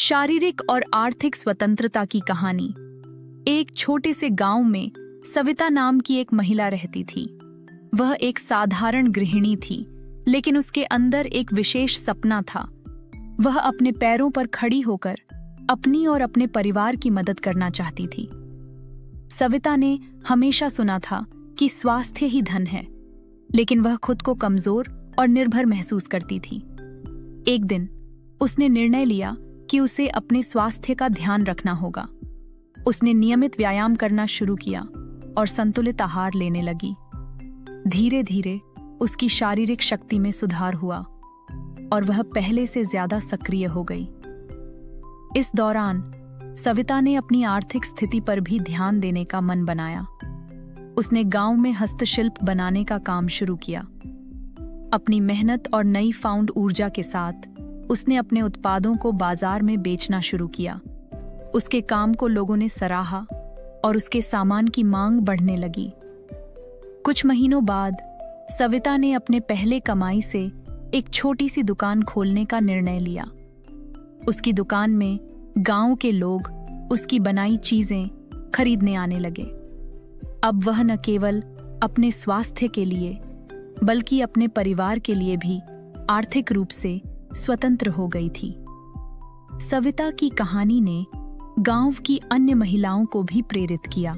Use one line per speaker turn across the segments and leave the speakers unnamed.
शारीरिक और आर्थिक स्वतंत्रता की कहानी। एक छोटे से गांव में सविता नाम की एक महिला रहती थी। वह एक साधारण गृहिणी थी, लेकिन उसके अंदर एक विशेष सपना था। वह अपने पैरों पर खड़ी होकर अपनी और अपने परिवार की मदद करना चाहती थी। सविता ने हमेशा सुना था कि स्वास्थ्य ही धन है, लेकिन वह खुद को कमजोर और निर्भर महसूस करती थी। एक दिन उसने निर्णय लिया कि उसे अपने स्वास्थ्य का ध्यान रखना होगा। उसने नियमित व्यायाम करना शुरू किया और संतुलित आहार लेने लगी। धीरे धीरे उसकी शारीरिक शक्ति में सुधार हुआ और वह पहले से ज्यादा सक्रिय हो गई। इस दौरान सविता ने अपनी आर्थिक स्थिति पर भी ध्यान देने का मन बनाया। उसने गांव में हस्तशिल्प बनाने का काम शुरू किया। अपनी मेहनत और नई फाउंड ऊर्जा के साथ उसने अपने उत्पादों को बाजार में बेचना शुरू किया। उसके काम को लोगों ने सराहा और उसके सामान की मांग बढ़ने लगी। कुछ महीनों बाद सविता ने अपने पहले कमाई से एक छोटी सी दुकान खोलने का निर्णय लिया। उसकी दुकान में गांव के लोग उसकी बनाई चीजें खरीदने आने लगे। अब वह न केवल अपने स्वास्थ्य के लिए बल्कि अपने परिवार के लिए भी आर्थिक रूप से स्वतंत्र हो गई थी। सविता की कहानी ने गांव की अन्य महिलाओं को भी प्रेरित किया।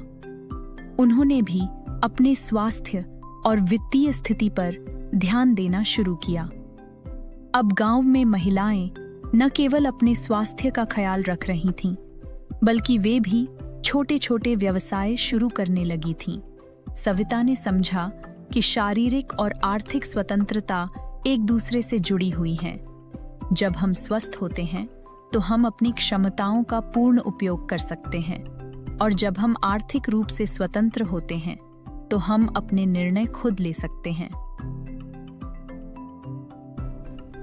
उन्होंने भी अपने स्वास्थ्य और वित्तीय स्थिति पर ध्यान देना शुरू किया। अब गांव में महिलाएं न केवल अपने स्वास्थ्य का ख्याल रख रही थीं, बल्कि वे भी छोटे छोटे व्यवसाय शुरू करने लगी थीं। सविता ने समझा कि शारीरिक और आर्थिक स्वतंत्रता एक दूसरे से जुड़ी हुई हैं। जब हम स्वस्थ होते हैं तो हम अपनी क्षमताओं का पूर्ण उपयोग कर सकते हैं, और जब हम आर्थिक रूप से स्वतंत्र होते हैं तो हम अपने निर्णय खुद ले सकते हैं।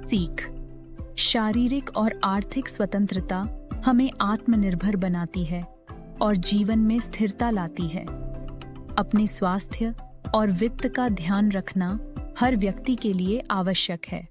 सीख: शारीरिक और आर्थिक स्वतंत्रता हमें आत्मनिर्भर बनाती है और जीवन में स्थिरता लाती है। अपने स्वास्थ्य और वित्त का ध्यान रखना हर व्यक्ति के लिए आवश्यक है।